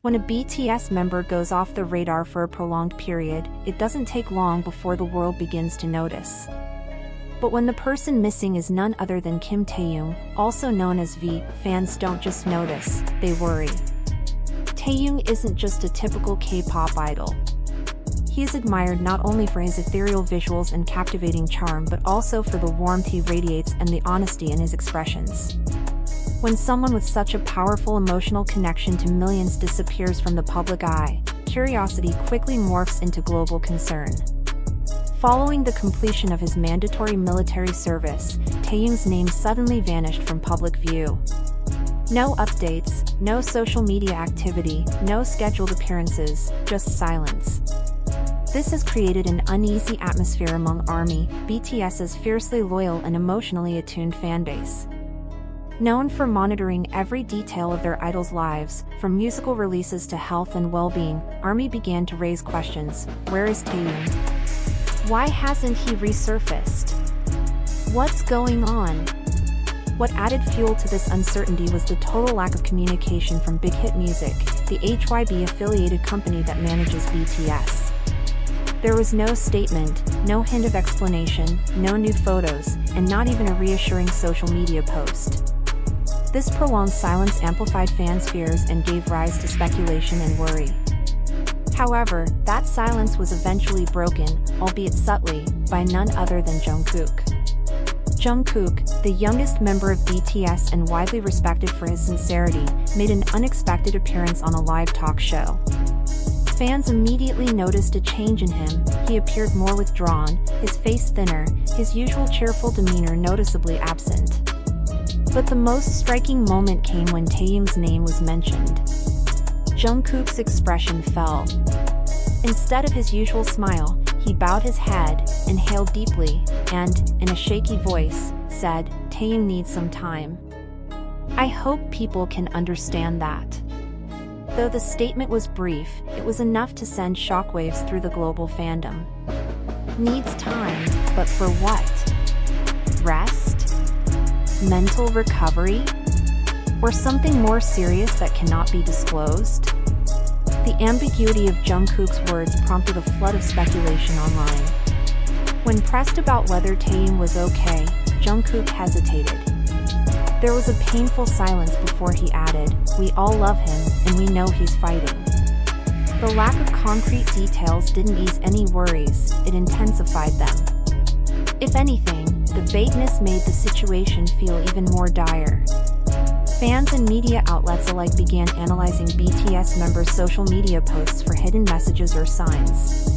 When a BTS member goes off the radar for a prolonged period, it doesn't take long before the world begins to notice. But when the person missing is none other than Kim Taehyung, also known as V, fans don't just notice, they worry. Taehyung isn't just a typical K-pop idol. He is admired not only for his ethereal visuals and captivating charm but also for the warmth he radiates and the honesty in his expressions. When someone with such a powerful emotional connection to millions disappears from the public eye, curiosity quickly morphs into global concern. Following the completion of his mandatory military service, Taehyung's name suddenly vanished from public view. No updates, no social media activity, no scheduled appearances, just silence. This has created an uneasy atmosphere among ARMY, BTS's fiercely loyal and emotionally attuned fanbase. Known for monitoring every detail of their idols' lives, from musical releases to health and well-being, ARMY began to raise questions. Where is Taehyung? Why hasn't he resurfaced? What's going on? What added fuel to this uncertainty was the total lack of communication from Big Hit Music, the HYBE affiliated company that manages BTS. There was no statement, no hint of explanation, no new photos, and not even a reassuring social media post. This prolonged silence amplified fans' fears and gave rise to speculation and worry. However, that silence was eventually broken, albeit subtly, by none other than Jungkook. Jungkook, the youngest member of BTS and widely respected for his sincerity, made an unexpected appearance on a live talk show. Fans immediately noticed a change in him. He appeared more withdrawn, his face thinner, his usual cheerful demeanor noticeably absent. But the most striking moment came when Taehyung's name was mentioned. Jungkook's expression fell. Instead of his usual smile, he bowed his head, inhaled deeply, and, in a shaky voice, said, "Taehyung needs some time." I hope people can understand that. Though the statement was brief, it was enough to send shockwaves through the global fandom. Needs time, but for what? Rest? Mental recovery? Or something more serious that cannot be disclosed? The ambiguity of Jungkook's words prompted a flood of speculation online. When pressed about whether Taehyung was okay, Jungkook hesitated. There was a painful silence before he added, "We all love him, and we know he's fighting." The lack of concrete details didn't ease any worries, it intensified them. If anything, the vagueness made the situation feel even more dire. Fans and media outlets alike began analyzing BTS members' social media posts for hidden messages or signs.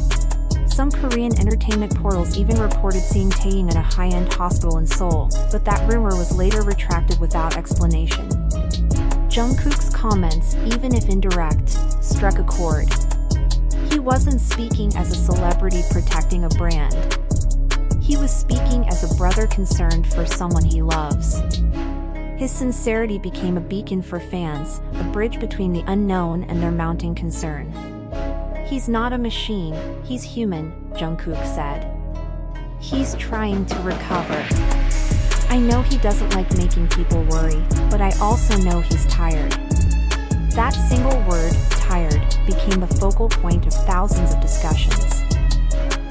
Some Korean entertainment portals even reported seeing Taehyung at a high-end hospital in Seoul, but that rumor was later retracted without explanation. Jungkook's comments, even if indirect, struck a chord. He wasn't speaking as a celebrity protecting a brand. He was speaking as a brother concerned for someone he loves. His sincerity became a beacon for fans, a bridge between the unknown and their mounting concern. "He's not a machine, he's human," Jungkook said. "He's trying to recover. I know he doesn't like making people worry, but I also know he's tired." That single word, tired, became the focal point of thousands of discussions.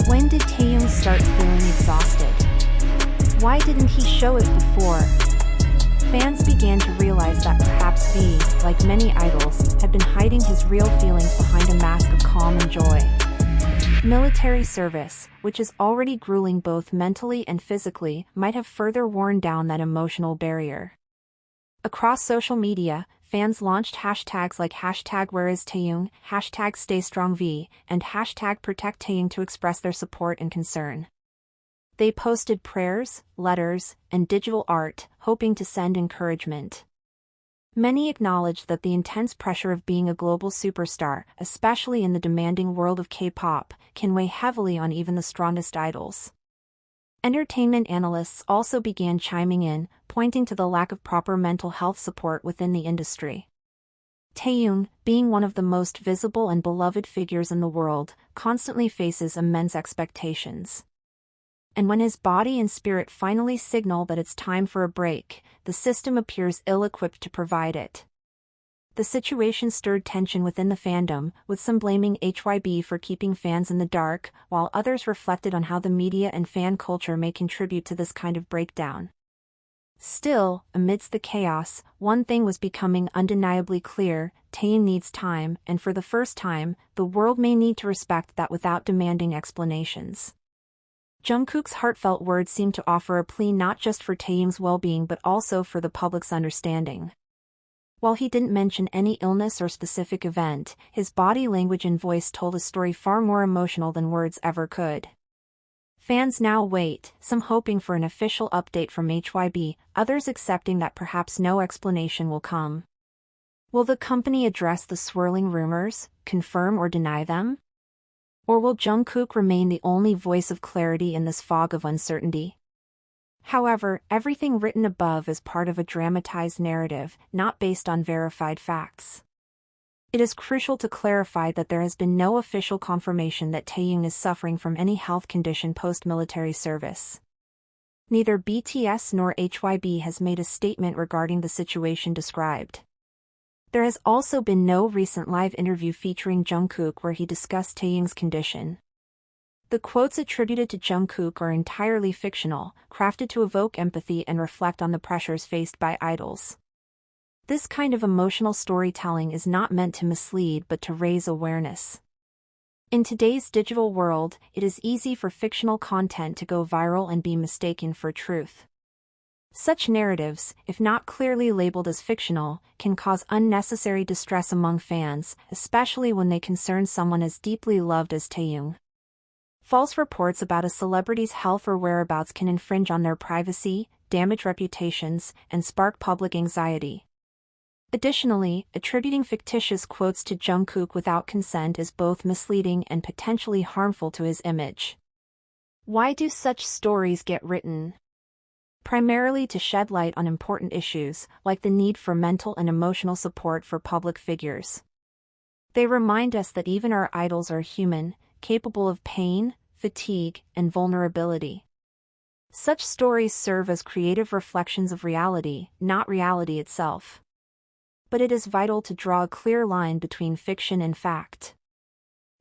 When did Taehyung start feeling exhausted? Why didn't he show it before? Fans began to realize that perhaps V, like many idols, had been hiding his real feelings behind a mask of calm and joy. Military service, which is already grueling both mentally and physically, might have further worn down that emotional barrier. Across social media, fans launched hashtags like #WhereIsTaehyung, #StayStrongV, and #ProtectTaehyung to express their support and concern. They posted prayers, letters, and digital art, hoping to send encouragement. Many acknowledged that the intense pressure of being a global superstar, especially in the demanding world of K-pop, can weigh heavily on even the strongest idols. Entertainment analysts also began chiming in, pointing to the lack of proper mental health support within the industry. Taehyung, being one of the most visible and beloved figures in the world, constantly faces immense expectations. And when his body and spirit finally signal that it's time for a break, the system appears ill-equipped to provide it. The situation stirred tension within the fandom, with some blaming HYBE for keeping fans in the dark, while others reflected on how the media and fan culture may contribute to this kind of breakdown. Still, amidst the chaos, one thing was becoming undeniably clear: Taehyung needs time, and for the first time, the world may need to respect that without demanding explanations. Jungkook's heartfelt words seemed to offer a plea not just for Taehyung's well-being but also for the public's understanding. While he didn't mention any illness or specific event, his body language and voice told a story far more emotional than words ever could. Fans now wait, some hoping for an official update from HYBE, others accepting that perhaps no explanation will come. Will the company address the swirling rumors, confirm or deny them? Or will Jungkook remain the only voice of clarity in this fog of uncertainty? However, everything written above is part of a dramatized narrative, not based on verified facts. It is crucial to clarify that there has been no official confirmation that Taehyung is suffering from any health condition post-military service. Neither BTS nor HYBE has made a statement regarding the situation described. There has also been no recent live interview featuring Jungkook where he discussed Taehyung's condition. The quotes attributed to Jungkook are entirely fictional, crafted to evoke empathy and reflect on the pressures faced by idols. This kind of emotional storytelling is not meant to mislead but to raise awareness. In today's digital world, it is easy for fictional content to go viral and be mistaken for truth. Such narratives, if not clearly labeled as fictional, can cause unnecessary distress among fans, especially when they concern someone as deeply loved as Taehyung. False reports about a celebrity's health or whereabouts can infringe on their privacy, damage reputations, and spark public anxiety. Additionally, attributing fictitious quotes to Jungkook without consent is both misleading and potentially harmful to his image. Why do such stories get written? Primarily to shed light on important issues, like the need for mental and emotional support for public figures. They remind us that even our idols are human, capable of pain, fatigue, and vulnerability. Such stories serve as creative reflections of reality, not reality itself. But it is vital to draw a clear line between fiction and fact.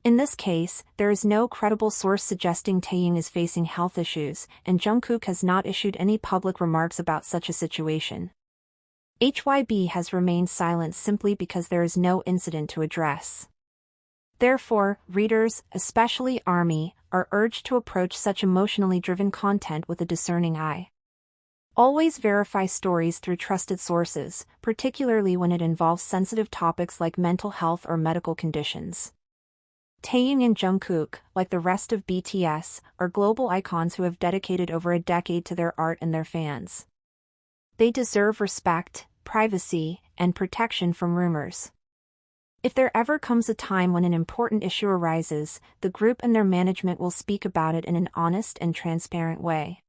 In this case, there is no credible source suggesting Taehyung is facing health issues, and Jungkook has not issued any public remarks about such a situation. HYBE has remained silent simply because there is no incident to address. Therefore, readers, especially ARMY, are urged to approach such emotionally driven content with a discerning eye. Always verify stories through trusted sources, particularly when it involves sensitive topics like mental health or medical conditions. Taehyung and Jungkook, like the rest of BTS, are global icons who have dedicated over a decade to their art and their fans. They deserve respect, privacy, and protection from rumors. If there ever comes a time when an important issue arises, the group and their management will speak about it in an honest and transparent way.